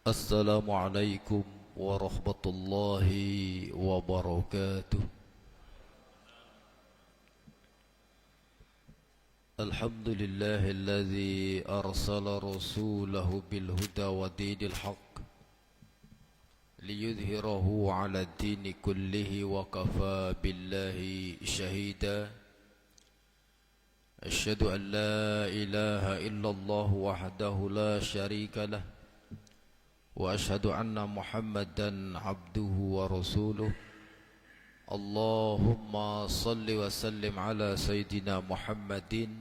Assalamualaikum warahmatullahi wabarakatuh. Alhamdulillahilladzi arsala rasulahu bil huda wa dinil haqq liyudhhirahu 'ala ad-dini kullihi wa kafa billahi shahida. Asyhadu an la ilaha illallah wahdahu la syarika lah wa asyhadu anna Muhammadan abduhu wa rasuluh. Allahumma salli wa sallim ala sayyidina Muhammadin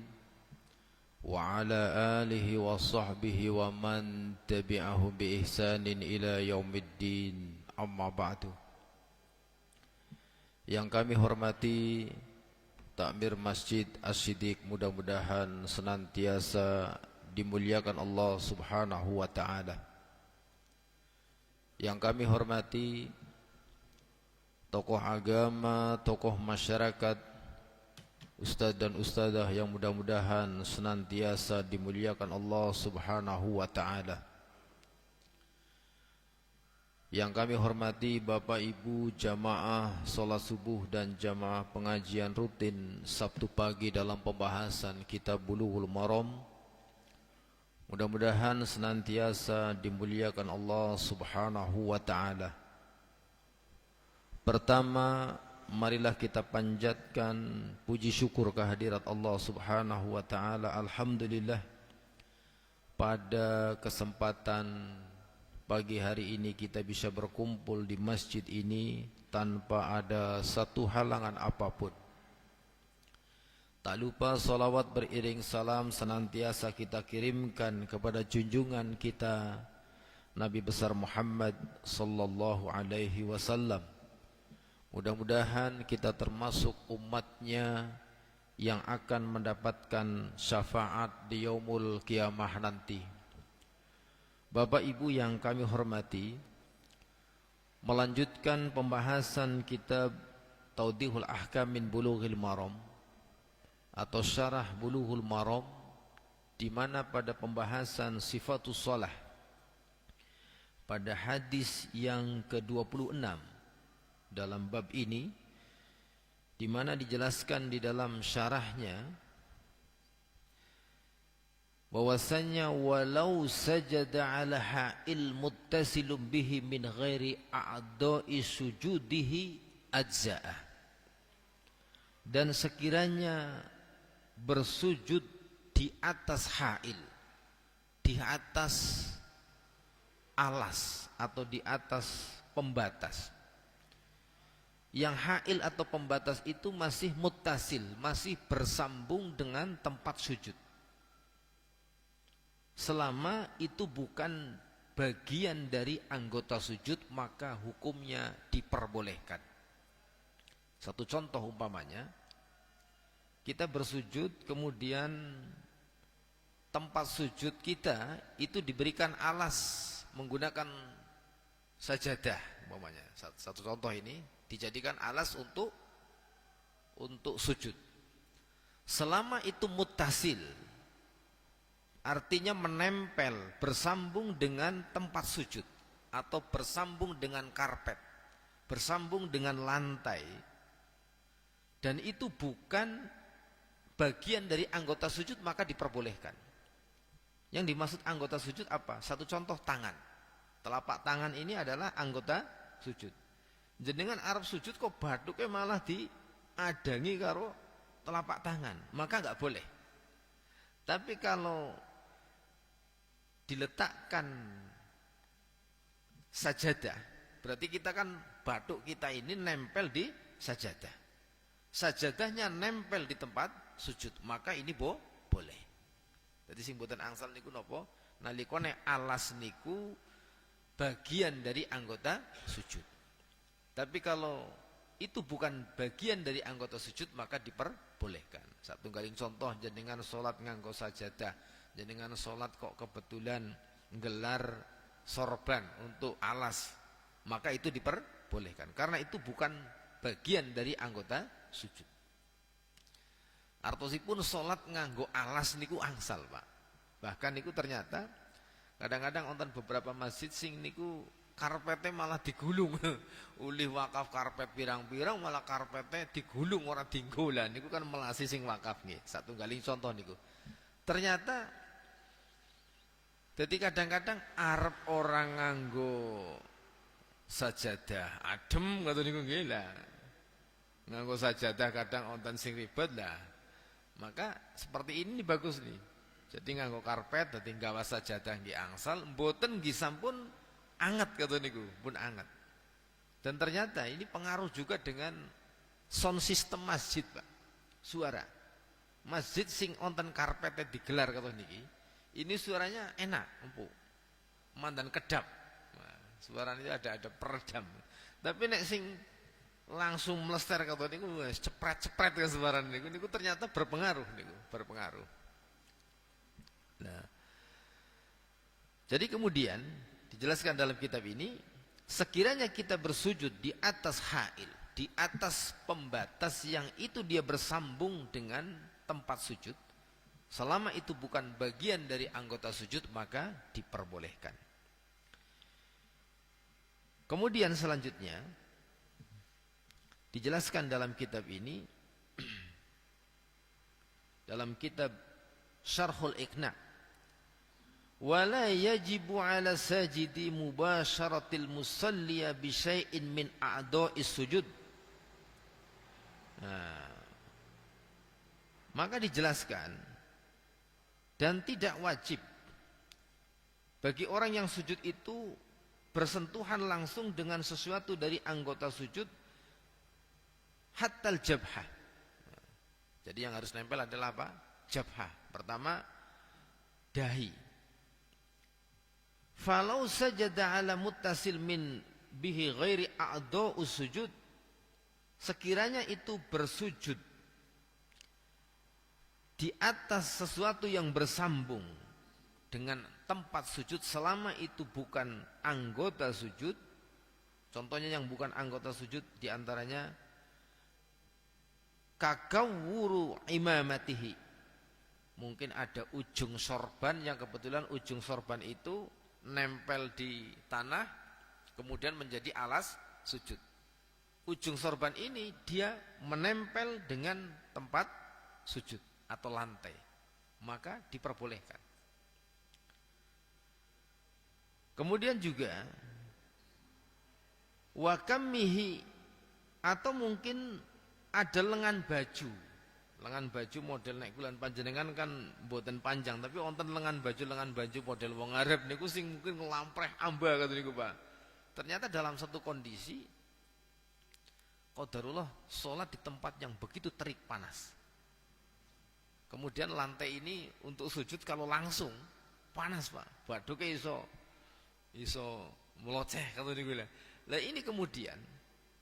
wa ala alihi wa sahbihi wa man tabi'ahum bi ihsanin ila yaumiddin, amma ba'du. Yang kami hormati Takmir Masjid Asy-Siddiq, mudah-mudahan senantiasa dimuliakan Allah subhanahu wa ta'ala. Yang kami hormati tokoh agama, tokoh masyarakat, ustadz dan ustadzah yang mudah-mudahan senantiasa dimuliakan Allah subhanahu wa ta'ala. Yang kami hormati Bapak Ibu jamaah sholat subuh dan jamaah pengajian rutin Sabtu pagi dalam pembahasan Kitab Bulughul Maram, mudah-mudahan senantiasa dimuliakan Allah subhanahu wa ta'ala. Pertama, marilah kita panjatkan puji syukur kehadirat Allah subhanahu wa ta'ala. Alhamdulillah, pada kesempatan pagi hari ini kita bisa berkumpul di masjid ini tanpa ada satu halangan apapun. Tak lupa salawat beriring salam senantiasa kita kirimkan kepada junjungan kita Nabi besar Muhammad sallallahu alaihi wasallam. Mudah-mudahan kita termasuk umatnya yang akan mendapatkan syafaat di yaumul kiamah nanti. Bapak Ibu yang kami hormati, melanjutkan pembahasan kitab Tawdihul Ahkam min Bulughil Maram atau Syarah Bulughul Maram, di mana pada pembahasan sifatus shalah pada hadis yang ke-26 dalam bab ini, di mana dijelaskan di dalam syarahnya bahwasanya walau sajada ala ha'il muttasilum bihi min ghairi a'dha'i sujudihi ajza'ah, dan sekiranya bersujud di atas ha'il, di atas alas atau di atas pembatas. Yang ha'il atau pembatas itu masih muttasil, masih bersambung dengan tempat sujud, selama itu bukan bagian dari anggota sujud, maka hukumnya diperbolehkan. Satu contoh umpamanya, kita bersujud kemudian tempat sujud kita itu diberikan alas menggunakan sajadah umpamanya. Satu contoh ini dijadikan alas untuk sujud. Selama itu muttasil, artinya menempel, bersambung dengan tempat sujud atau bersambung dengan karpet, bersambung dengan lantai, dan itu bukan bagian dari anggota sujud, maka diperbolehkan. Yang dimaksud anggota sujud apa? Satu contoh, tangan. Telapak tangan ini adalah anggota sujud. Jenengan arep sujud kok bathuknya malah diadangi karo telapak tangan, maka enggak boleh. Tapi kalau diletakkan sajadah, berarti kita kan bathuk kita ini nempel di sajadah. Sajadahnya nempel di tempat sujud, maka ini boleh. Jadi sing boten angsal niku napa? Nalika nek alas niku bagian dari anggota sujud. Tapi kalau itu bukan bagian dari anggota sujud, maka diperbolehkan. Satu galing contoh, jenengan salat nganggo sajadah, jenengan salat kok kebetulan gelar sorban untuk alas, maka itu diperbolehkan karena itu bukan bagian dari anggota sujud. Artosipun salat nganggo alas niku angsal, Pak. Bahkan niku ternyata Kadang-kadang wonten beberapa masjid sing niku karpetnya malah digulung. Ulih wakaf karpet pirang-pirang malah karpetnya digulung ora dienggo. Lah niku kan melasi sing wakaf nggih. Satunggaling contoh niku. Ternyata jadi kadang-kadang arep orang nganggo sajadah adem ngoten niku nggih lah. Nganggo sajadah kadang wonten sing ribet lah. Maka seperti ini bagus nih. Jadi nganggo karpet dadi gawa sajadah nggih angsal mboten nggih sampun anget kata niku, pun anget. Dan ternyata ini pengaruh juga dengan sound system masjid, Pak. Suara. Masjid sing wonten karpetnya digelar kata niki, ini suaranya enak, empuk. Mandan kedap. Nah, suaranya ada peredam. Tapi nek sing langsung mlester kata niku wis cepret-cepret ke suara niku ternyata berpengaruh niku, berpengaruh. Nah, jadi kemudian dijelaskan dalam kitab ini, sekiranya kita bersujud di atas hail, di atas pembatas yang itu dia bersambung dengan tempat sujud, selama itu bukan bagian dari anggota sujud, maka diperbolehkan. Kemudian selanjutnya dijelaskan dalam kitab ini, dalam kitab Syarhul Iqna, wala yajibu ala sajidi mubasharatil musalliya bi syai'in min a'dha'is sujud. Nah, maka dijelaskan dan tidak wajib bagi orang yang sujud itu bersentuhan langsung dengan sesuatu dari anggota sujud hattal jabhah. Jadi yang harus nempel adalah apa? Jabhah. Pertama, dahi. Falau sajada ala muttasil min bihi ghairi a'dha'us sujud, sekiranya itu bersujud di atas sesuatu yang bersambung dengan tempat sujud selama itu bukan anggota sujud. Contohnya yang bukan anggota sujud diantaranya kakawuru imamatihi, mungkin ada ujung sorban yang kebetulan ujung sorban itu nempel di tanah kemudian menjadi alas sujud. Ujung sorban ini dia menempel dengan tempat sujud atau lantai, maka diperbolehkan. Kemudian juga wakamihi, atau mungkin ada lengan baju. Lengan baju model nek kulan panjenengan kan mboten panjang, tapi wonten lengan baju model wong Arab niku sing mungkin nglampreh amba kata niku, Pak. Ternyata dalam satu kondisi qadarullah salat di tempat yang begitu terik panas. Kemudian lantai ini untuk sujud kalau langsung panas, Pak. Baduke iso meloceh kata niku lah. Lah ini kemudian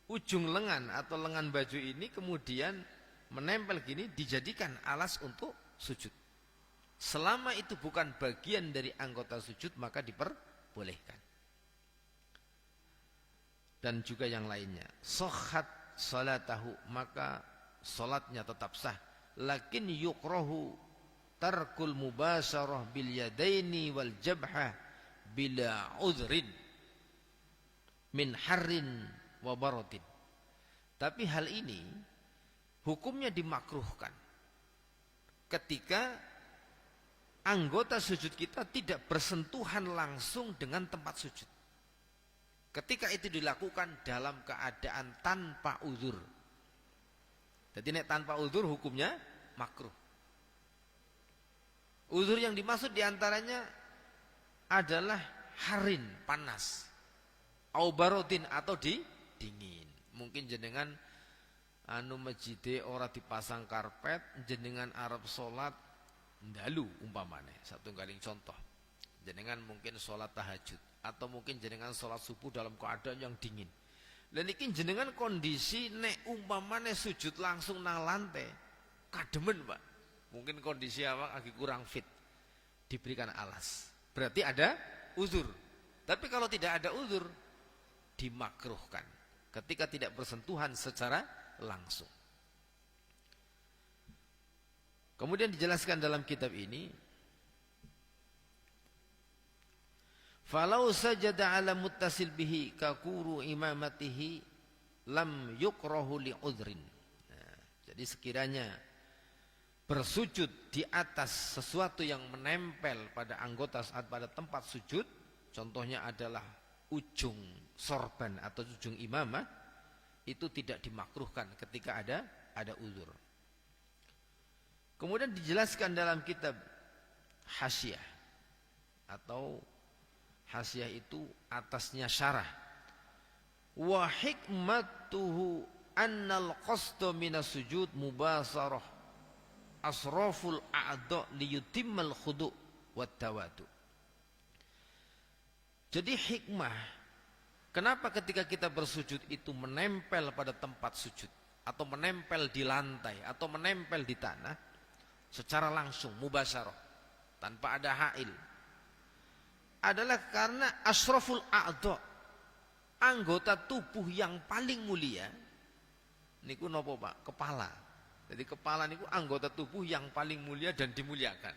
ujung lengan atau lengan baju ini kemudian menempel gini dijadikan alas untuk sujud. Selama itu bukan bagian dari anggota sujud maka diperbolehkan. Dan juga yang lainnya, sahhat salatahu, maka salatnya tetap sah. Lakin yukrahu tarkul mubasyarah bil yadaini wal jabhah bila udhrin min harrin wa baradin. Tapi hal ini hukumnya dimakruhkan ketika anggota sujud kita tidak bersentuhan langsung dengan tempat sujud. Ketika itu dilakukan dalam keadaan tanpa uzur. Jadi nek tanpa uzur hukumnya makruh. Uzur yang dimaksud diantaranya adalah harin, panas, au barodin, atau dingin. Mungkin jenengan masjide ora dipasang karpet, jenengan arep salat ndalu umpamane, satunggaling contoh. Jenengan mungkin salat tahajud atau mungkin jenengan salat subuh dalam keadaan yang dingin. Lah niki jenengan kondisi nek umpamane sujud langsung nang lantai, kademen, Pak. Mungkin kondisi awak lagi kurang fit. Diberikan alas. Berarti ada uzur. Tapi kalau tidak ada uzur, dimakruhkan ketika tidak bersentuhan secara langsung. Kemudian dijelaskan dalam kitab ini, Falau sajada ala muttasil bihi kakuru imamatihi lam yukrahu li'udhrin. Nah, jadi sekiranya bersujud di atas sesuatu yang menempel pada anggota saat pada tempat sujud, contohnya adalah ujung sorban atau ujung imamah, itu tidak dimakruhkan ketika ada uzur. Kemudian dijelaskan dalam kitab Hasyiah, atau Hasyiah itu atasnya syarah, wa hikmatuhu annal qasdu minas sujud mubasarah asraful a'dha liyutimmal khudu' wat tawadu. Jadi hikmah kenapa ketika kita bersujud itu menempel pada tempat sujud atau menempel di lantai atau menempel di tanah secara langsung mubasyarah tanpa ada ha'il, adalah karena asraful a'dha, anggota tubuh yang paling mulia niku napa Pak? Kepala. Jadi kepala niku anggota tubuh yang paling mulia dan dimuliakan.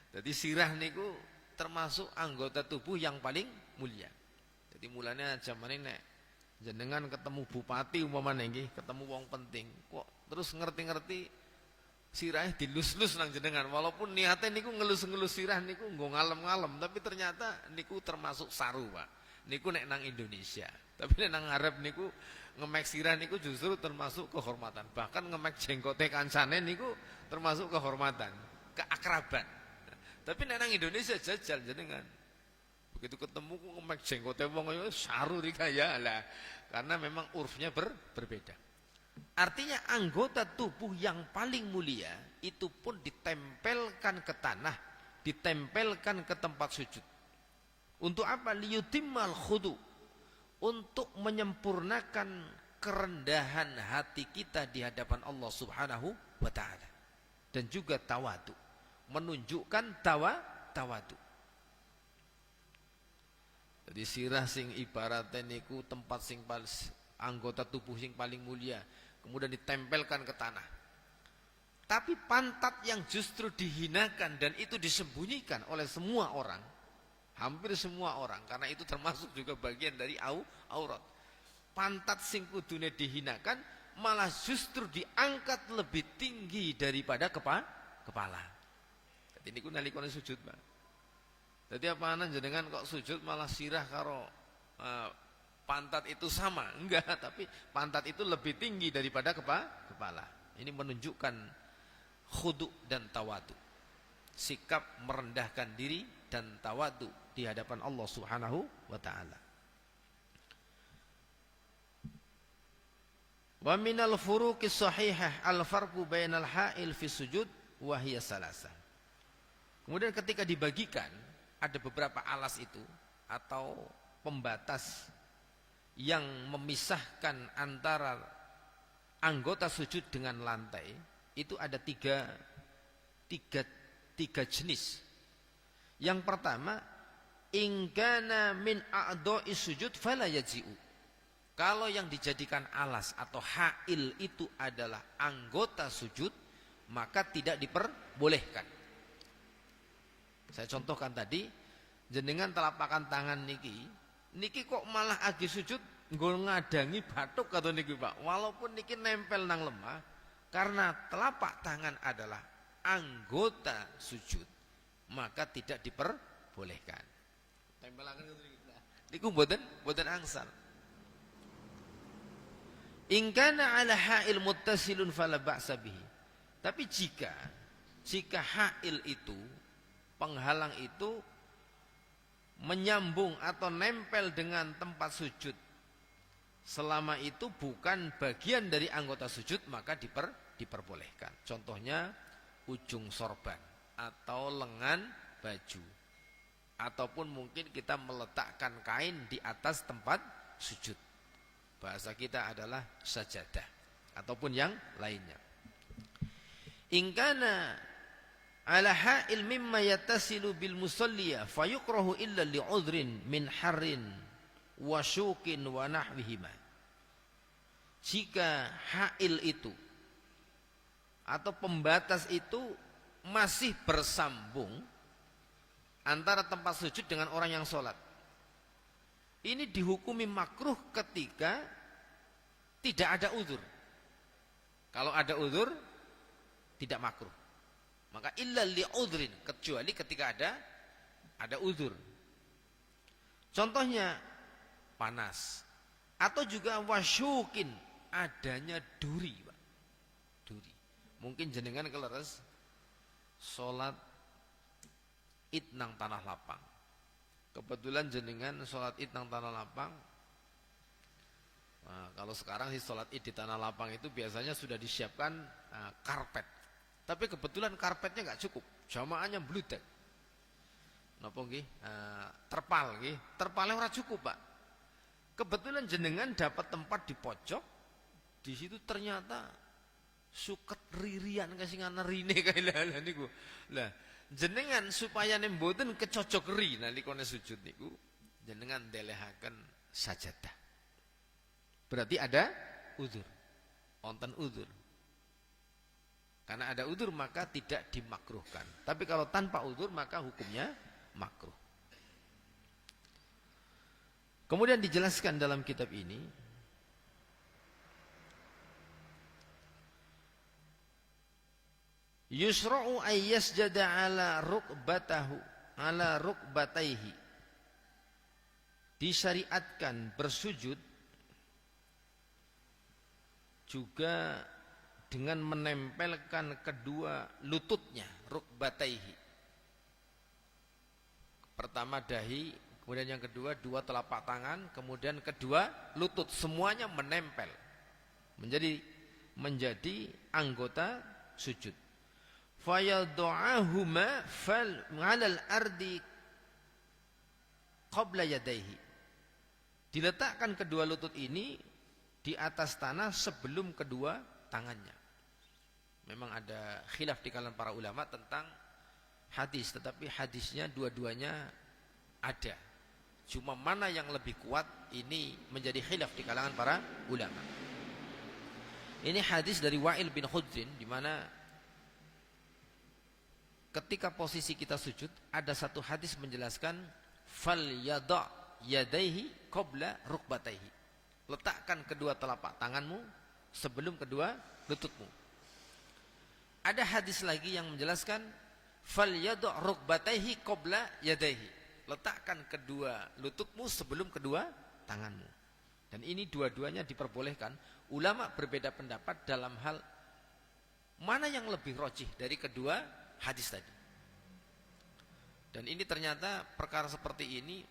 Jadi sirah niku termasuk anggota tubuh yang paling mulia. Jadi mulanya zaman ini jenengan ketemu bupati umpamane nggih, ketemu wong penting, kok terus ngerti-ngerti sirahnya dilus-lus nang jenengan, walaupun niatnya niku ngelus-ngelus sirah niku nggo ngalem-ngalem, tapi ternyata niku termasuk saru Pak. Niku nek nang Indonesia. Tapi nek nang Arab niku ngemek sirah niku justru termasuk kehormatan. Bahkan ngemek jenggote kancane niku termasuk kehormatan, keakraban. Tapi nek nang Indonesia jajal jenengan. Begitu ketemu kok ngemek jenggote wong yo saru rikaya lah. Karena memang urfnya berbeda. Artinya anggota tubuh yang paling mulia itu pun ditempelkan ke tanah, ditempelkan ke tempat sujud. Untuk apa? Liyutimmal khudu, untuk menyempurnakan kerendahan hati kita di hadapan Allah Subhanahu wa taala. Dan juga tawadu, menunjukkan tawadu. Jadi sirah sing ibaratnya niku tempat sing anggota tubuh sing paling mulia, kemudian ditempelkan ke tanah. Tapi pantat yang justru dihinakan dan itu disembunyikan oleh semua orang, hampir semua orang, karena itu termasuk juga bagian dari aurat. Pantat sing kudune dihinakan malah justru diangkat lebih tinggi daripada kepala. Jadi niku nalikane sujud, Pak. Jadi apaanan jenengan kok sujud malah sirah karo pantat itu sama? Enggak, tapi pantat itu lebih tinggi daripada kepala. Ini menunjukkan khudu dan tawadu, sikap merendahkan diri dan tawadu di hadapan Allah Subhanahu wa taala. Wa minal furuqis sahihah al-farqu bainal ha'il fi sujud wa hiya salasah. Kemudian ketika dibagikan ada beberapa alas itu atau pembatas yang memisahkan antara anggota sujud dengan lantai, itu ada tiga jenis. Yang pertama, in kana min a'dha'i sujud fala yaji'u. Kalau yang dijadikan alas atau ha'il itu adalah anggota sujud, maka tidak diperbolehkan. Saya contohkan tadi, jenengan telapakan tangan niki kok malah agi sujud nggo ngadangi bathuk atau niki Pak. Walaupun niki nempel nang lemah, karena telapak tangan adalah anggota sujud, maka tidak diperbolehkan. Tempelaken niku mboten angsal. In kana ala ha'il muttasilun fala ba'sa bihi. Tapi jika ha'il itu, penghalang itu menyambung atau nempel dengan tempat sujud, selama itu bukan bagian dari anggota sujud, maka diperbolehkan. Contohnya ujung sorban atau lengan baju, ataupun mungkin kita meletakkan kain di atas tempat sujud. Bahasa kita adalah sajadah ataupun yang lainnya. Ingkana ala ha'il mimma yattasilu bil musalliya fayukrahu illa li'udhrin min harrin wa syukin wa nahwihima. Jika ha'il itu atau pembatas itu masih bersambung antara tempat sujud dengan orang yang sholat. Ini dihukumi makruh ketika tidak ada uzur. Kalau ada uzur tidak makruh. Maka illa li'udhrin, kecuali ketika ada uzur. Contohnya panas atau juga wasyukin, adanya duri, Pak. Duri. Mungkin jenengan keleres salat Id nang tanah lapang. Kebetulan jenengan salat Id nang tanah lapang. Nah, kalau sekarang sih salat Id di tanah lapang itu biasanya sudah disiapkan karpet. Tapi kebetulan karpetnya nggak cukup, jamaahnya bludak. Napa nggih? Terpal nggih. Terpalnya ora cukup, Pak. Kebetulan jenengan dapat tempat di pojok. Di situ ternyata suket ririan kasing ana rine kae lha niku. Lah, jenengan supaya mboten kecocok ri nalikane sujud niku, jenengan delehaken sajadah. Berarti ada uzur. Wonten uzur. Karena ada uzur maka tidak dimakruhkan. Tapi kalau tanpa uzur maka hukumnya makruh. Kemudian dijelaskan dalam kitab ini, yusra'u ay yasjada ala rukbataihi. Disyariatkan bersujud juga dengan menempelkan kedua lututnya, rukbataihi. Pertama dahi, kemudian yang kedua dua telapak tangan, kemudian kedua lutut, semuanya menempel. Menjadi anggota sujud. Fayadha'ahuma fal 'alal ardi qabla yadayhi. Diletakkan kedua lutut ini di atas tanah sebelum kedua tangannya. Memang ada khilaf di kalangan para ulama tentang hadis, tetapi hadisnya dua-duanya ada. Cuma mana yang lebih kuat ini menjadi khilaf di kalangan para ulama. Ini hadis dari Wa'il bin Hujrin, di mana ketika posisi kita sujud ada satu hadis menjelaskan fal yada' yadaihi qabla rukbataihi. Letakkan kedua telapak tanganmu sebelum kedua lututmu. Ada hadis lagi yang menjelaskan fal yada' rukbataihi qabla yadaihi. Letakkan kedua lututmu sebelum kedua tanganmu. Dan ini dua-duanya diperbolehkan. Ulama berbeda pendapat dalam hal mana yang lebih rajih dari kedua hadis tadi. Dan ini ternyata perkara seperti ini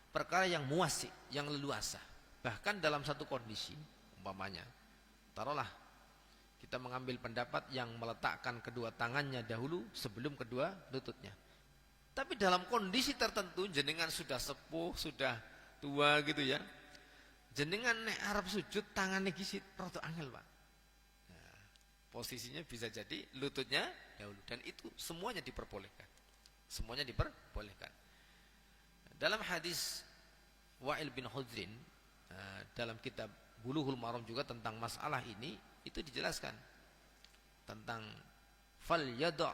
perkara yang muwasi, yang leluasa. Bahkan dalam satu kondisi, umpamanya, taruhlah kita mengambil pendapat yang meletakkan kedua tangannya dahulu sebelum kedua lututnya. Tapi dalam kondisi tertentu, jenengan sudah sepuh, sudah tua gitu ya. Jenengan nek arep sujud tangannya gisit rada angel, Pak. Nah, posisinya bisa jadi lututnya dahulu, dan itu semuanya diperbolehkan. Semuanya diperbolehkan. Dalam hadis Wa'il bin Hujrin dalam kitab Bulughul Maram juga tentang masalah ini, itu dijelaskan tentang fal yada'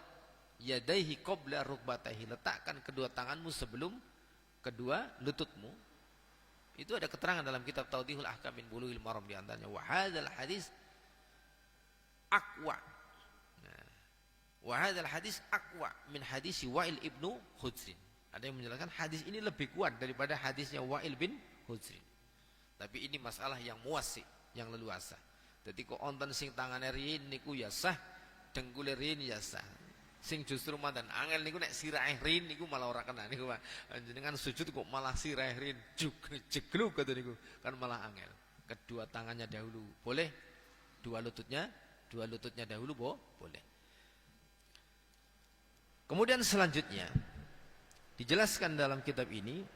yadaihi qabla rukbataihi. Letakkan kedua tanganmu sebelum kedua lututmu. Itu ada keterangan dalam kitab Tawdihul Ahkam min Bulughil Maram, di antaranya wa hadzal hadis aqwa. Wa hadzal hadis aqwa min hadis Wa'il ibnu Hujrin. Ada yang menjelaskan hadis ini lebih kuat daripada hadisnya Wa'il bin Hujrin. Tapi ini masalah yang muwasi, yang leluasa. Jadi kok onten sing tangane riyin niku ya sah, dengkule riyin ya sah. Sing justru mantan angel niku nek sirahe riyin niku malah ora kena niku, Pak. Jenengan sujud kok malah sirahe riyin jegluk kata niku, kan malah angel. Kedua tangannya dahulu boleh, dua lututnya dahulu boleh. Kemudian selanjutnya dijelaskan dalam kitab ini,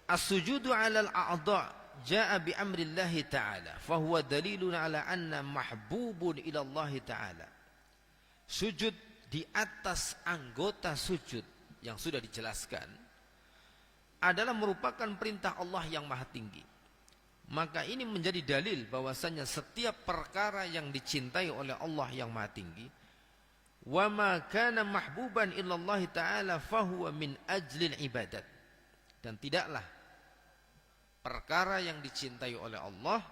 as-sujudu 'alal a'dha' jaa bi amrillahi ta'ala fa huwa dalilun 'ala anna mahbubun ila Allah ta'ala. Sujud di atas anggota sujud yang sudah dijelaskan adalah merupakan perintah Allah yang maha tinggi. Maka ini menjadi dalil bahwasanya setiap perkara yang dicintai oleh Allah yang maha tinggi, wa ma kana mahbuban illallah ta'ala fahuwa min ajlil ibadat. Dan tidaklah perkara yang dicintai oleh Allah,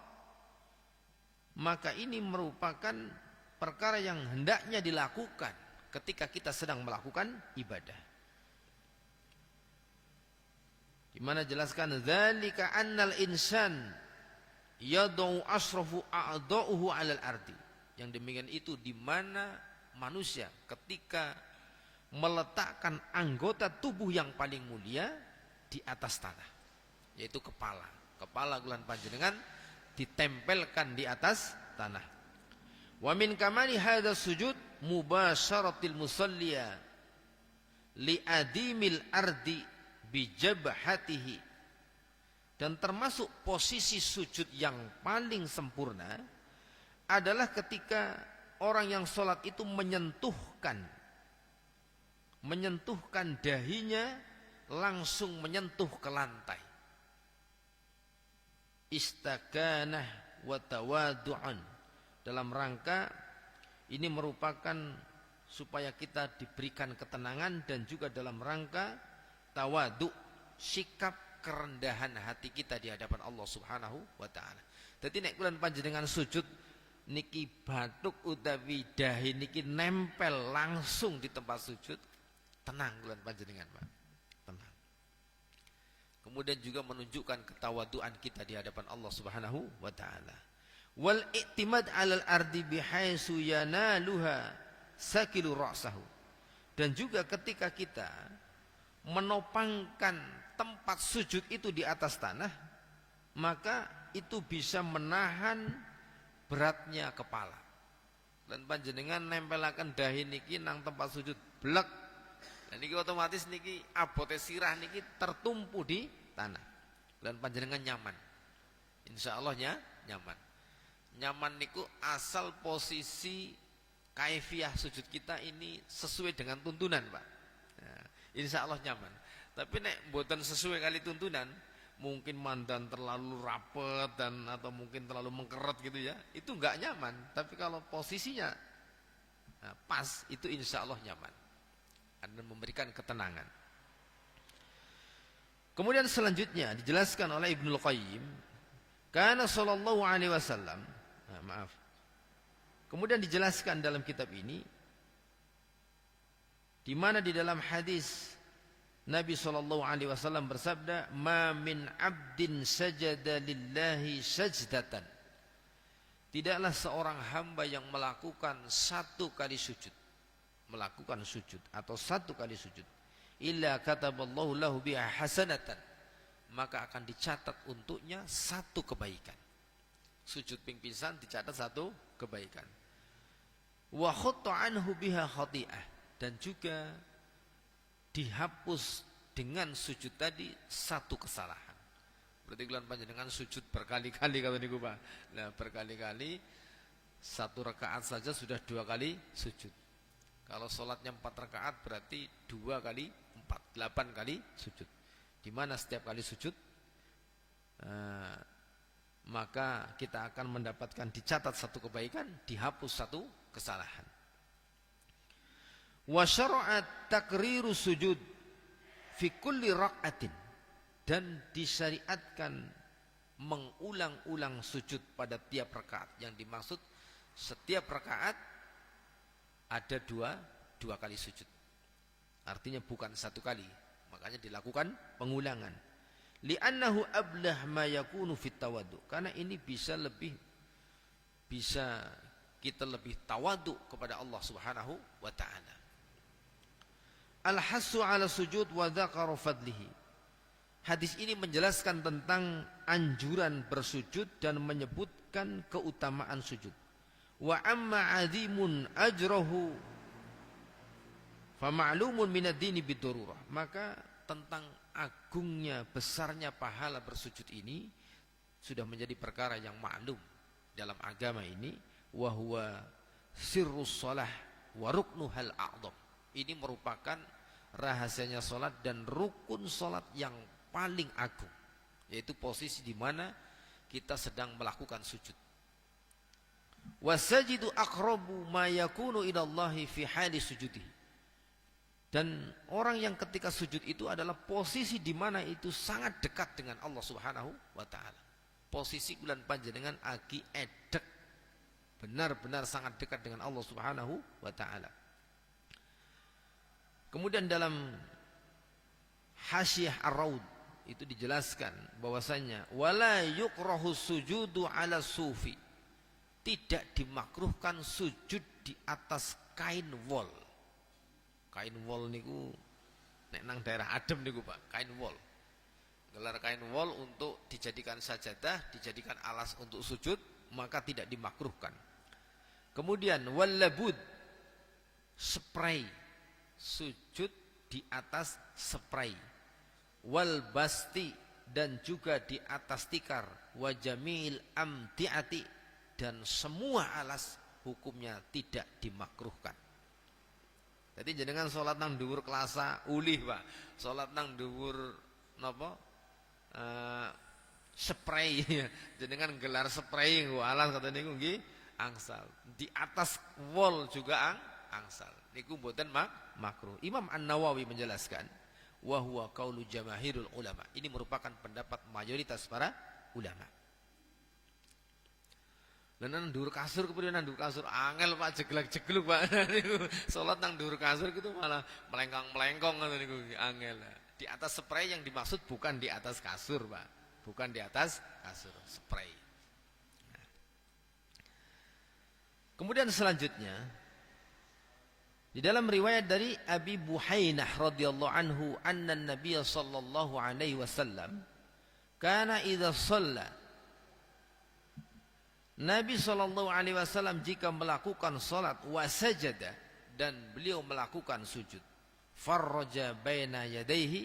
maka ini merupakan perkara yang hendaknya dilakukan ketika kita sedang melakukan ibadah. Di mana jelaskan dzalika annal insan yad'u asrafu a'dha'uhu 'alal ardi. Yang demikian itu di mana manusia ketika meletakkan anggota tubuh yang paling mulia di atas tanah, yaitu kepala. Kepala kula panjenengan ditempelkan di atas tanah. Wa min kamali hadza sujud mubasyaratil musalliya li adimil ardi bi jabhatihi. Dan termasuk posisi sujud yang paling sempurna adalah ketika orang yang sholat itu menyentuhkan dahinya langsung menyentuh ke lantai. Istaganah wa tawadu'an, dalam rangka ini merupakan supaya kita diberikan ketenangan dan juga dalam rangka tawadu, sikap kerendahan hati kita di hadapan Allah Subhanahu wa taala. Dadi nek kula panjenengan sujud niki bathuk utawi dahi niki nempel langsung di tempat sujud, tenang kula panjenengan, Pak. Tenang. Kemudian juga menunjukkan ketawaduan kita di hadapan Allah Subhanahu wa taala. Wal i'timad 'alal ardi bihaitsu yanaluha sakilu ra'sahu. Dan juga ketika kita menopangkan tempat sujud itu di atas tanah, maka itu bisa menahan beratnya kepala. Dan panjenengan nempelaken dahi niki nang tempat sujud blek. Dan niki otomatis niki abote sirah niki tertumpu di tanah. Dan panjenengan nyaman. Insyaallah nyaman. Nyaman niku asal posisi kaifiyah sujud kita ini sesuai dengan tuntunan, Pak. Nah, insyaallah nyaman. Tapi nek mboten sesuai kali tuntunan, mungkin mandan terlalu rapet dan atau mungkin terlalu mengkeret gitu ya, itu enggak nyaman. Tapi kalau posisinya pas, itu insyaallah nyaman. Dan memberikan ketenangan. Kemudian selanjutnya dijelaskan oleh Ibnul Qayyim, kana sallallahu alaihi wasallam, kemudian dijelaskan dalam kitab ini, di mana di dalam hadis Nabi sallallahu alaihi wasallam bersabda, "Ma min 'abdin sajada lillahi sajdatan." Tidaklah seorang hamba yang melakukan satu kali sujud, atau satu kali sujud, illa kataballahu lahu biha hasanatan, maka akan dicatat untuknya satu kebaikan. Sujud ping pisan dicatat satu kebaikan. Wa khutta anhu biha khati'ah, dan juga dihapus dengan sujud tadi satu kesalahan. Berarti kalian panjenengan sujud berkali-kali kalau niku Pak. Nah, berkali-kali, satu rakaat saja sudah 2 kali sujud. Kalau sholatnya 4 rakaat berarti 2 kali 4, 8 kali sujud. Di mana setiap kali sujud maka kita akan mendapatkan dicatat satu kebaikan, dihapus satu kesalahan. Wa syara'at takriru sujud fi kulli rak'atin, dan disyariatkan mengulang-ulang sujud pada tiap rakaat. Yang dimaksud setiap rakaat ada dua kali sujud. Artinya bukan satu kali, makanya dilakukan pengulangan. Li'annahu ablah ma yakunu fit tawaddu, karena ini bisa kita lebih tawadhu kepada Allah Subhanahu wa taala. Al-hassu 'ala sujud wa dzakara fadlihi. Hadis ini menjelaskan tentang anjuran bersujud dan menyebutkan keutamaan sujud. Wa amma 'azimun ajrahu fa ma'lumun minad dini bidururah. Maka tentang agungnya, besarnya pahala bersujud ini sudah menjadi perkara yang maklum dalam agama ini. Wa huwa sirrus shalah wa ruknuhal a'dham. Ini merupakan rahasianya salat dan rukun salat yang paling agung, yaitu posisi di mana kita sedang melakukan sujud. Wasajidu aqrabu ma yakunu ilallahi fi hali sujudihi. Dan orang yang ketika sujud itu adalah posisi di mana itu sangat dekat dengan Allah Subhanahu wa taala. Posisi bulan panjenengan agi edek, benar-benar sangat dekat dengan Allah Subhanahu wa taala. Kemudian dalam Hasyiah Ar-Raud itu dijelaskan bahwasanya wala yukrahu sujudu ala sufi. Tidak dimakruhkan sujud di atas kain wol. Kain wol niku nek nang daerah adem niku Pak, kain wol. Gelar kain wol untuk dijadikan sajadah, dijadikan alas untuk sujud, maka tidak dimakruhkan. Kemudian wallabud, spray, sujud di atas spray. Wal basti, dan juga di atas tikar. Wa jamil amtiati, dan semua alas hukumnya tidak dimakruhkan. Jadi jenengan sholat nang dhuwur kelasa ulih Pak, sholat nang dhuwur napa spray, jenengan gelar spray nggo alas kata niku nggih angsal. Di atas wall juga angsal. Niku mboten makruh. Imam An-Nawawi menjelaskan wa huwa qaulu jamaahirul ulama. Ini merupakan pendapat mayoritas para ulama. Lah nang dhuwur kasur kemudian nang dhuwur kasur angel Pak, jeglek-jegluk Pak. Salat nang dhuwur kasur gitu malah melengkang-melengkong ngoten niku angel. Di atas spray yang dimaksud bukan di atas kasur Pak. Bukan di atas kasur, spray. Nah. Kemudian selanjutnya di dalam riwayat dari Abi Buhainah radhiyallahu anhu anna an-nabiy sallallahu alaihi wasallam kana idza shalla, Nabi SAW jika melakukan salat wasajada, dan beliau melakukan sujud, farraja baina yadayhi,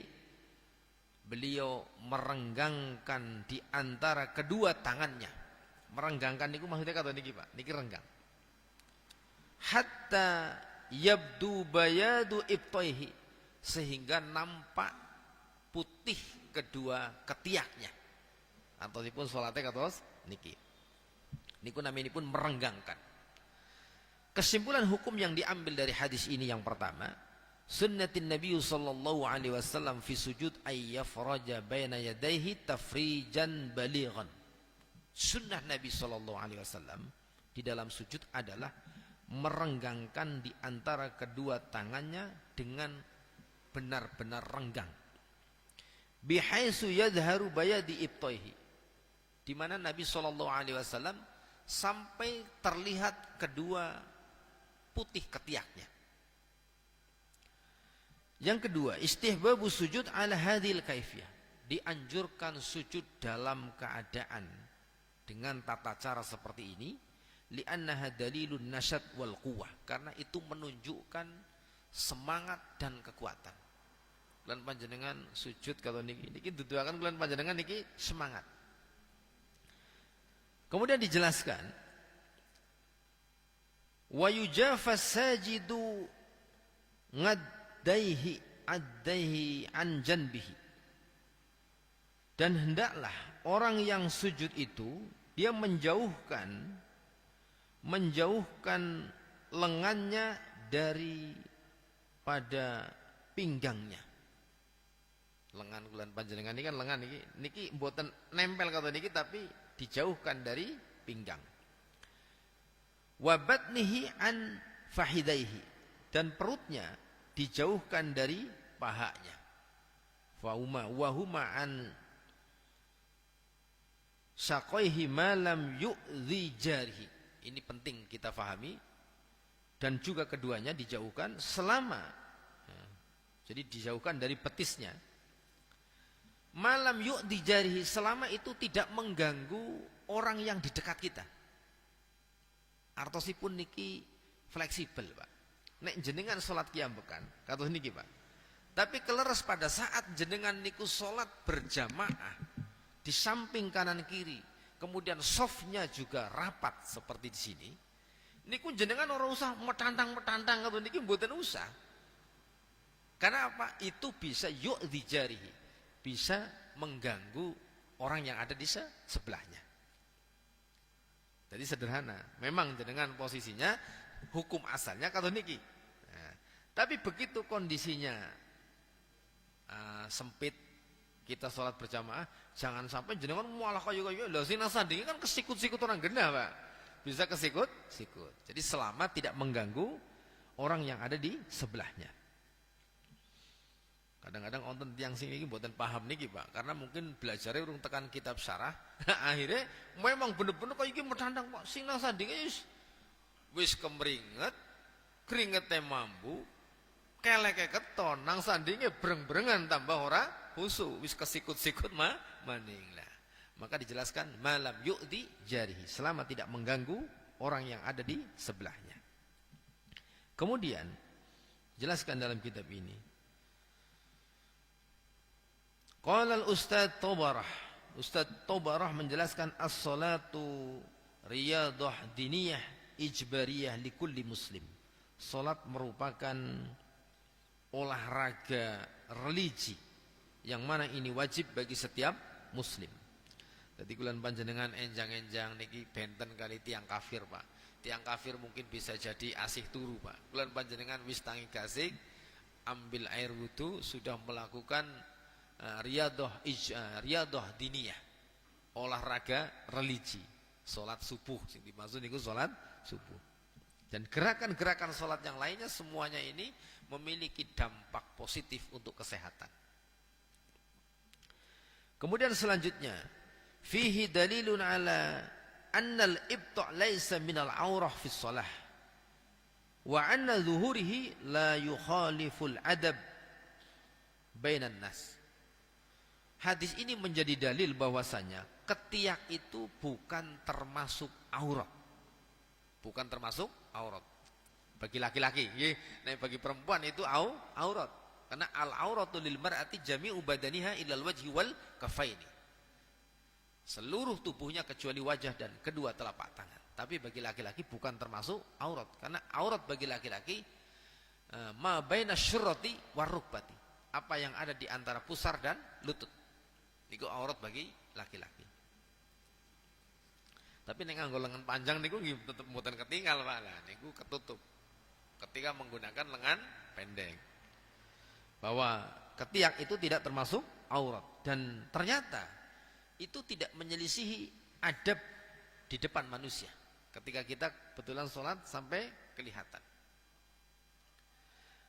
beliau merenggangkan di antara kedua tangannya. Merenggangkan niku maksudnya kata niki Pak, niki renggang. Hatta yabdu bayadu ibtaihi, sehingga nampak putih kedua ketiaknya. Antausipun salatnya kados niki. Niku naminipun merenggangkan. Kesimpulan hukum yang diambil dari hadis ini yang pertama, sunnatin Nabi sallallahu alaihi wasallam fi sujud ay yafraja baina yadayhi tafrijan balighan. Sunnah Nabi sallallahu alaihi wasallam di dalam sujud adalah merenggangkan di antara kedua tangannya dengan benar-benar renggang. Bihaitsu yadhharu bayadi ibtaihi, di mana Nabi sallallahu alaihi wasallam sampai terlihat kedua putih ketiaknya. Yang kedua, istihbabu sujud ala hadhil kaifiyah, dianjurkan sujud dalam keadaan dengan tata cara seperti ini, li'annaha dalilun nasyad wal quwwah, karena itu menunjukkan semangat dan kekuatan. Lan panjenengan sujud kalau niki duduaken lan panjenengan niki semangat. Kemudian dijelaskan wa yujafas sajidu ngaddaihi addaihi an janbihi, dan hendaklah orang yang sujud itu dia menjauhkan lengannya dari pada pinggangnya. Lengan kulan panjenengan ini kan lengan niki mboten nempel kata niki, tapi dijauhkan dari pinggang. Wa batnihi an fahidaihi, dan perutnya dijauhkan dari pahanya. Wa huma an saqaihi ma lam yu'dhi jarihi. Ini penting kita fahami, dan juga keduanya dijauhkan selama, jadi dijauhkan dari petisnya. Malam yu'dhi jarihi, selama itu tidak mengganggu orang yang di dekat kita. Artosipun niki fleksibel Pak. Nek jenengan salat kiambekan kados niki Pak. Tapi keleres pada saat jenengan niku salat berjamaah di samping kanan kiri, kemudian softnya juga rapat seperti di sini. Niku jenengan ora usah metantang-metantang kados niki, mboten usah. Karena apa? Itu bisa yu'dhi jarihi, bisa mengganggu orang yang ada di sebelahnya. Jadi sederhana. Memang dengan posisinya hukum asalnya kata niki. Nah, tapi begitu kondisinya sempit, kita sholat berjamaah, jangan sampai jenengan malah kayu-kayu. Lho sing sandingi kan kesikut-sikut orang genah, Pak. Bisa kesikut-sikut. Jadi selama tidak mengganggu orang yang ada di sebelahnya. Kadang-kadang wonten tiyang sing iki mboten paham niki, Pak. Karena mungkin belajarnya urung tekan kitab syarah. Akhirnya memang bener-bener kaya iki medhandang, Pak. Sing nang sandinge wis kemringet, keringetnya mambu, keleke keton, nang sandinge breng-brengan tambah ora khusu, wis kesikut-sikut maning lah. Maka dijelaskan malam yu'di jarihi, selama tidak mengganggu orang yang ada di sebelahnya. Kemudian jelaskan dalam kitab ini. Qala al-Ustadz Tabarah. Ustadz Tabarah menjelaskan as-salatu riyadah diniyah ijbariyah likulli muslim. Salat merupakan olahraga religi yang mana ini wajib bagi setiap muslim. Jadi kulan panjenengan enjang-enjang niki benten kali tiang kafir, Pak. Tiang kafir mungkin bisa jadi asih turu, Pak. Kulan panjenengan wis tangi gasik, ambil air wudu, sudah melakukan riyadah diniyah, olahraga religi, salat subuh. Sing dimaksud niku salat subuh. Dan gerakan-gerakan salat yang lainnya semuanya ini memiliki dampak positif untuk kesehatan. Kemudian selanjutnya, fihi dalilun ala annal ibta' laisa minal aurah fi shalah wa anna zuhurihi la yukhaliful adab bainan nas. Hadis ini menjadi dalil bahwasanya ketiak itu bukan termasuk aurat. Bukan termasuk aurat. Bagi laki-laki, nah bagi perempuan itu aurat. Karena al-auratu lil mar'ati jami'u badaniha illal wajhi wal kafaini. Seluruh tubuhnya kecuali wajah dan kedua telapak tangan. Tapi bagi laki-laki bukan termasuk aurat. Karena aurat bagi laki-laki ma baina syurrati warukbati. Apa yang ada di antara pusar dan lutut. Niku aurat bagi laki-laki. Tapi nek nganggo lengan panjang niku nggih tetep mboten ketinggal, Pak. Lah niku ketutup. Ketika menggunakan lengan pendek. Bahwa ketiak itu tidak termasuk aurat dan ternyata itu tidak menyelisihi adab di depan manusia. Ketika kita betulan sholat sampai kelihatan.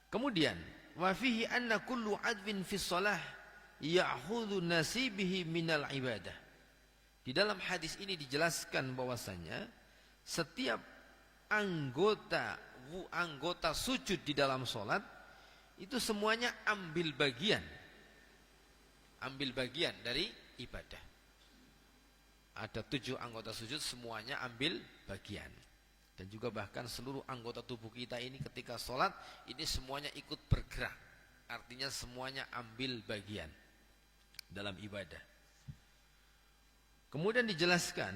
Kemudian wa fihi anna kullu adwin fi shalah ya'khudhu nasibihi minal ibadah. Di dalam hadis ini dijelaskan bahwasanya setiap anggota sujud di dalam sholat itu semuanya ambil bagian dari ibadah. Ada 7 anggota sujud, semuanya ambil bagian. Dan juga bahkan seluruh anggota tubuh kita ini ketika sholat ini semuanya ikut bergerak. Artinya semuanya ambil bagian dalam ibadah. Kemudian dijelaskan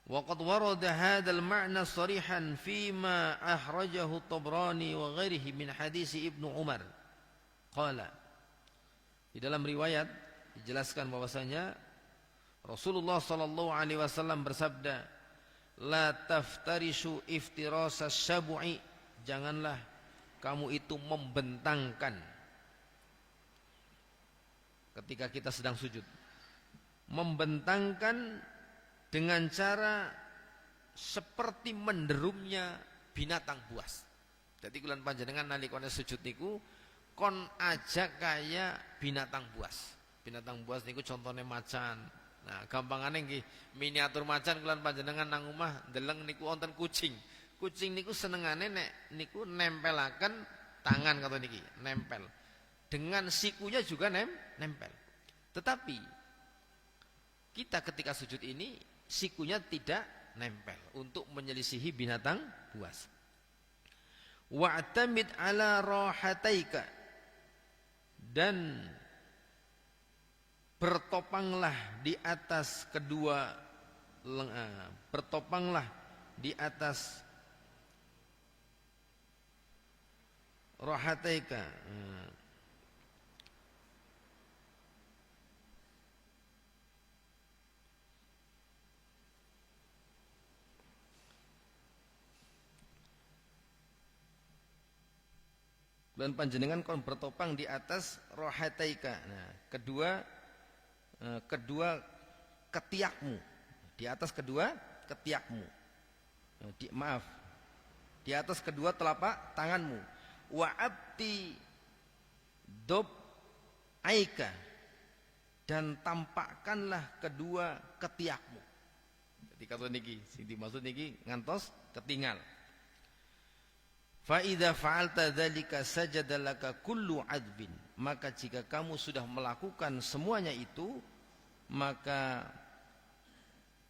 waqad warada hadzal ma'na sharihan fima akhrajahu Tabrani wa ghairihi min hadis Ibnu Umar. Qala, di dalam riwayat dijelaskan bahwasanya Rasulullah sallallahu alaihi wasallam bersabda, la taftarishu iftirasas syab'i, janganlah kamu itu membentangkan ketika kita sedang sujud. Membentangkan dengan cara seperti menderumnya binatang buas. Jadi kulan panjenengan nalikane sujud niku kon aja kaya binatang buas. Binatang buas niku contohnya macan. Nah, gampangane nggih miniatur macan kulan panjenengan nang omah ndeleng niku wonten kucing. Kucing niku senengane nek niku nempelaken tangan kata niki, nempel. Dengan sikunya juga nempel. Tetapi kita ketika sujud ini sikunya tidak nempel untuk menyelisihi binatang buas. Wa'tamid ala rahataika, dan bertopanglah di atas kedua bertopanglah di atas rahataika. dan panjenengan kon bertopang di atas rohataika. Nah, kedua ketiakmu, di atas kedua ketiakmu. Di atas kedua telapak tanganmu. Wa abti dob aika, dan tampakkanlah kedua ketiakmu. Jadi kata niki, sing dimaksud niki ngantos ketinggal. Fa idza fa'alta dzalika sajada laka kullu adbin, maka jika kamu sudah melakukan semuanya itu, maka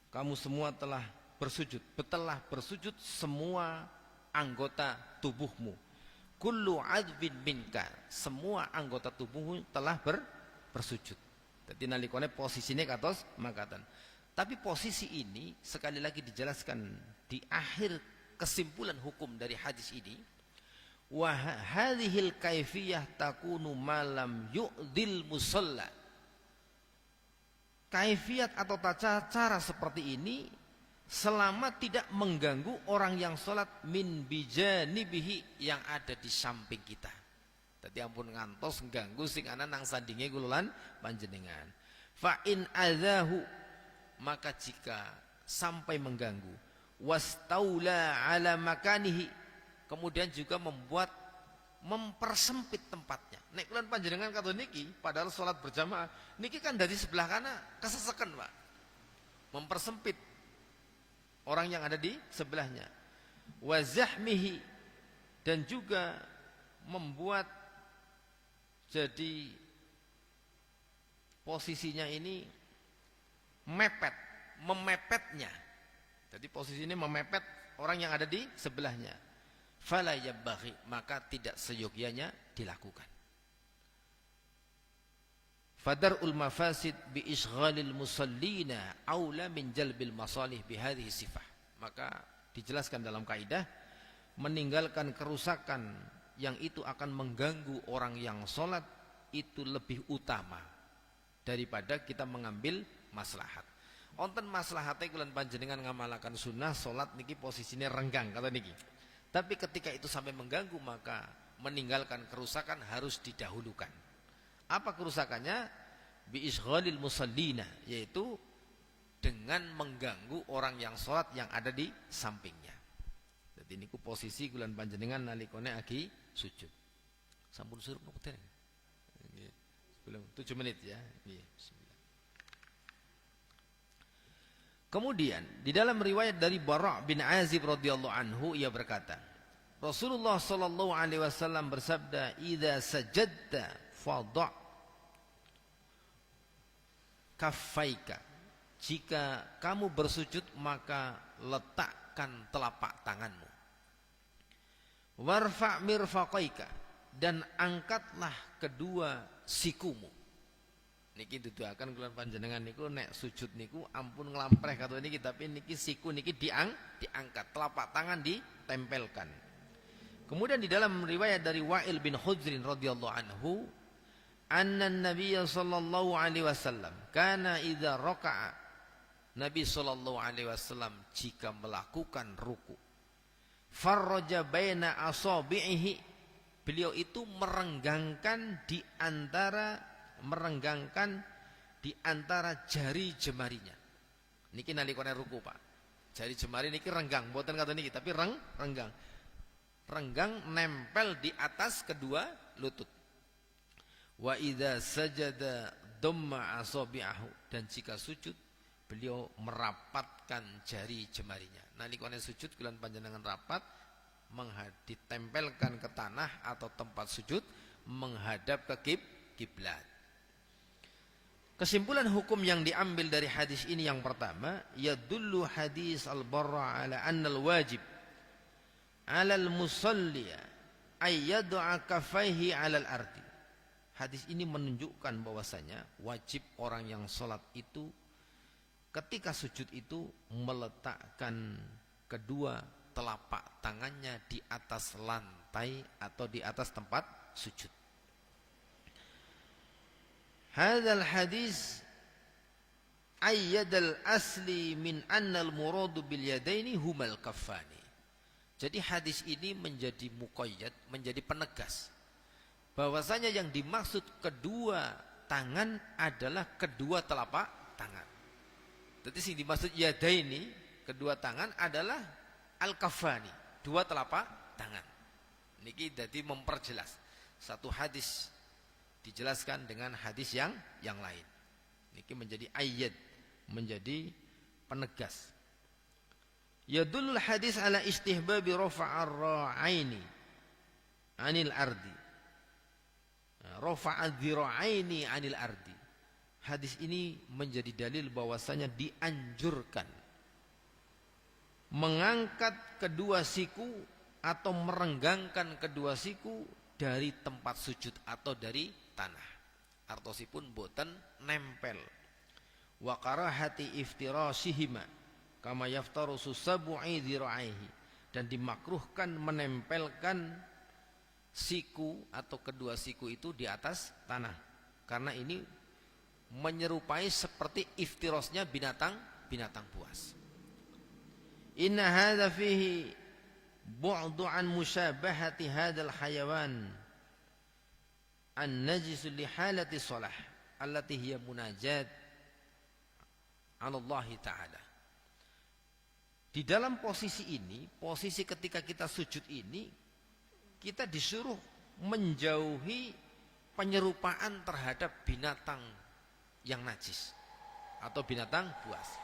kamu semua telah bersujud semua anggota tubuhmu. Kullu adbin minka, semua anggota tubuhmu telah bersujud. Jadi nalikone posisine katos mangkatan. Tapi posisi ini sekali lagi dijelaskan di akhir kesimpulan hukum dari hadis ini, wa hadhil kaifiyah takunu malam yu'dil musalla. Kaifiat atau tata cara seperti ini selama tidak mengganggu orang yang sholat min bijanibihi, yang ada di samping kita. Dadi ampun ngantos ngganggu sing ana nang sandinge kululan panjenengan. Fa in adzahu, maka jika sampai mengganggu, wastaula ala makanihi, kemudian juga mempersempit tempatnya. Nek kula panjenengan kata niki padahal sholat berjamaah niki kan dari sebelah kanan keseseken, Pak. Mempersempit orang yang ada di sebelahnya. Wa zahmihi, dan juga membuat jadi posisinya ini memepetnya. Jadi posisi ini memepet orang yang ada di sebelahnya. Fala yabbaghi, maka tidak seyogyanya dilakukan. Fadarul mafasid bi isghalil musallina aula min jalbil masalih bi hadhihi sifah. Maka dijelaskan dalam kaidah, meninggalkan kerusakan yang itu akan mengganggu orang yang sholat itu lebih utama daripada kita mengambil maslahat. Onten maslahate kulan panjenengan ngamalakan sunnah sholat niki posisinya renggang kata niki. Tapi ketika itu sampai mengganggu, maka meninggalkan kerusakan harus didahulukan. Apa kerusakannya? Bi isghalil musallina, yaitu dengan mengganggu orang yang sholat yang ada di sampingnya. Jadi niku posisi kulan panjenengan nalikone agi sujud. Sampun suruh nopo dereng? Nggih. Sebelum 7 menit ya. Nggih. Kemudian di dalam riwayat dari Bara' bin Azib radhiyallahu anhu, ia berkata, Rasulullah sallallahu alaihi wasallam bersabda, "Idza sajadta fadha' kaffaika." Jika kamu bersujud maka letakkan telapak tanganmu. Warfa' mirfaqaika, dan angkatlah kedua sikumu. Niki duduaken kula panjenengan niku nek sujud niku ampun nglampreh kata niki, tapi niki siku niki diangkat, telapak tangan ditempelkan. Kemudian di dalam riwayat dari Wa'il bin Hujrin radhiyallahu anhu, anna Nabiy sallallahu alaihi wasallam kana idza raka'a, Nabi sallallahu alaihi wasallam jika melakukan ruku, farraja baina asabi'ihi, beliau itu merenggangkan di antara jari jemarinya. Niki nalikane ruku, Pak. Jari jemari niki renggang, mboten kata niki, tapi renggang. Renggang nempel di atas kedua lutut. Wa idza sajada damma asabi'ahu, dan jika sujud beliau merapatkan jari jemarinya. Nalikane sujud kulan panjenengan rapat, ditempelkan ke tanah atau tempat sujud menghadap ke kiblat. Kesimpulan hukum yang diambil dari hadis ini yang pertama, yadullu hadis al-Barra ala anna al-wajib ala al-musalli ay yad'a kaffaihi ala al-ardi. Hadis ini menunjukkan bahwasanya wajib orang yang salat itu ketika sujud itu meletakkan kedua telapak tangannya di atas lantai atau di atas tempat sujud. Hadzal hadis ayyadal asli min annal muradu bil yadaini humal kaffani. Jadi hadis ini menjadi muqayyad, menjadi penegas bahwasanya yang dimaksud kedua tangan adalah kedua telapak tangan. Jadi sing dimaksud yadaini, kedua tangan adalah al-kafani, dua telapak tangan. Niki jadi memperjelas. Satu hadis dijelaskan dengan hadis yang lain. Niki menjadi ayat, menjadi penegas. Yadullul hadis ala istihbabi rafa'ar ra'aini anil ardi. Rafa'ad dhira'aini anil ardi. Hadis ini menjadi dalil bahwasanya dianjurkan mengangkat kedua siku atau merenggangkan kedua siku dari tempat sujud atau dari tanah. Artosipun boten nempel. Wa karahati iftirashihima kama yaftaru sab'i dhira'aihi, dan dimakruhkan menempelkan siku atau kedua siku itu di atas tanah, karena ini menyerupai seperti iftirasnya binatang buas. Inna hadza fihi bu'du an musyabahati hadzal hayawan an-najis li halati shalah allati hiya munajat 'ala Allah Ta'ala. Di dalam posisi ini, posisi ketika kita sujud ini, kita disuruh menjauhi penyerupaan terhadap binatang yang najis atau binatang buas.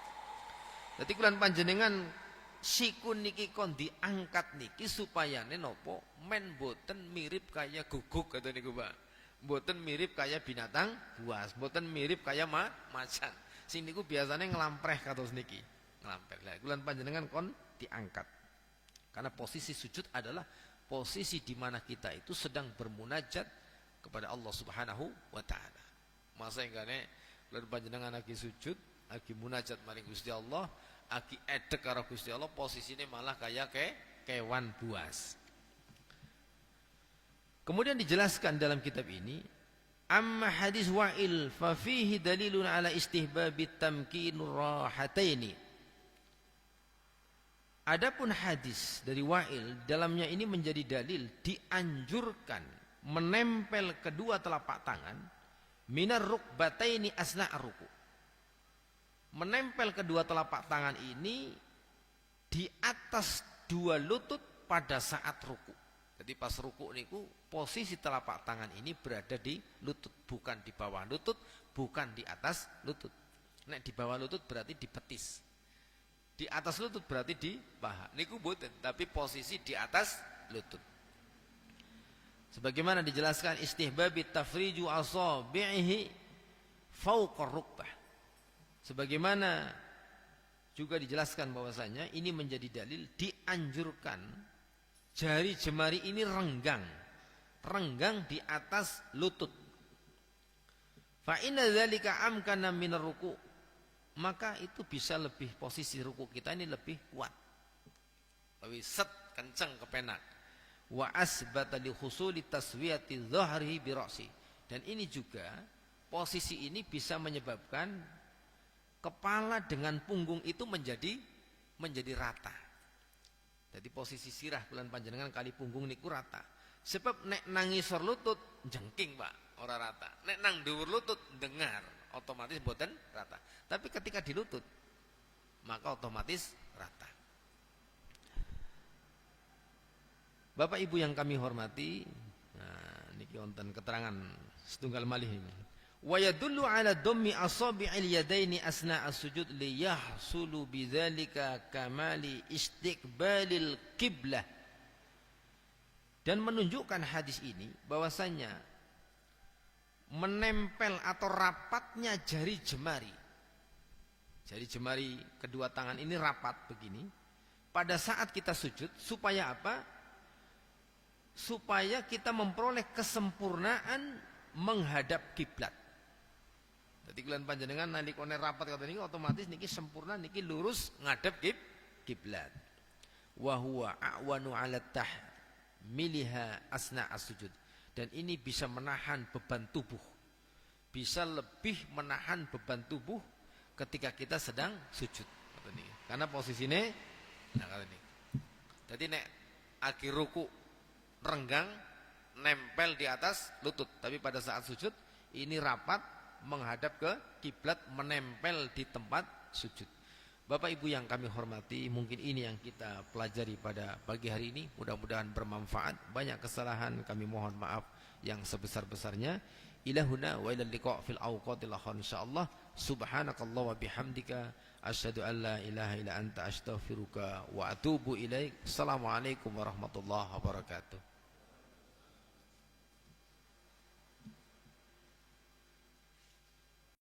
Jadi kulan panjenengan siku niki kon diangkat niki supaya nenopo men boten mirip kaya guguk kata niku Pak. Boten mirip kaya binatang buas, boten mirip kaya macan. Sing niku biasanya ngelampreh kados niki. Ngelampreh. Lah kulan panjenengan kon diangkat. Karena posisi sujud adalah posisi di mana kita itu sedang bermunajat kepada Allah Subhanahu wa taala. Masa engkane kulan panjenengan lagi sujud, lagi munajat maring Gusti Allah, lagi edek karo Gusti Allah, posisine malah kaya kewan buas. Kemudian dijelaskan dalam kitab ini, amma hadis Wa'il fa fihi dalilun ala istihbabi tamkinur rahataini. Adapun hadis dari Wa'il, dalamnya ini menjadi dalil dianjurkan menempel kedua telapak tangan minar rukbataini asna' ruku. Menempel kedua telapak tangan ini di atas dua lutut pada saat ruku. Jadi pas ruku niku posisi telapak tangan ini berada di lutut, bukan di bawah lutut, bukan di atas lutut. Nek di bawah lutut berarti di betis. Di atas lutut berarti di paha. Niku boten, tapi posisi di atas lutut. Sebagaimana dijelaskan istihbabi tafriju asabi'ihi fawqa rukbah. Sebagaimana juga dijelaskan bahwasanya ini menjadi dalil dianjurkan jari jemari ini renggang di atas lutut. Fa inna dzalika amkana minar ruku', maka itu bisa lebih, posisi ruku kita ini lebih kuat, lebih set kencang kepenak. Wa asbata li husuli taswiyati dhahrihi bi ra'si, dan ini juga posisi ini bisa menyebabkan kepala dengan punggung itu menjadi rata. Jadi posisi sirah bulan panjenengan kali punggung niku rata. Sebab nek nang ngisor lutut jengking Pak, ora rata. Nek nang dhuwur lutut dengar, otomatis boten rata. Tapi ketika di lutut maka otomatis rata. Bapak Ibu yang kami hormati, nah niki wonten keterangan setunggal malih ini. Wa yadullu ala dhammi asabi'il yadaini asna'a sujud li yahsulu bidzalika kamali istiqbalil qiblah. Dan menunjukkan hadis ini bahwasanya menempel atau rapatnya jari jemari kedua tangan ini rapat begini pada saat kita sujud, supaya apa? Supaya kita memperoleh kesempurnaan menghadap kiblat. Jadi kalian panjenengan nalikone rapat kata niki otomatis niki sempurna, niki lurus ngadep kiblat. Wa huwa a'wanu 'ala tahmiliha asna as-sujud. Dan ini bisa menahan beban tubuh. Bisa lebih menahan beban tubuh ketika kita sedang sujud. Kata niki. Karena posisinya nah kata niki. Jadi nek akhir ruku renggang, nempel di atas lutut, tapi pada saat sujud ini rapat menghadap ke kiblat, menempel di tempat sujud. Bapak Ibu yang kami hormati, mungkin ini yang kita pelajari pada pagi hari ini. Mudah-mudahan bermanfaat. Banyak kesalahan kami mohon maaf yang sebesar-besarnya. Ilahuna wa ilal liqa' fil awqatil akhir insyaallah. Subhanakallah wa bihamdika asyhadu an la ilaha illa anta astaghfiruka wa atubu ilaik. Assalamualaikum warahmatullahi wabarakatuh.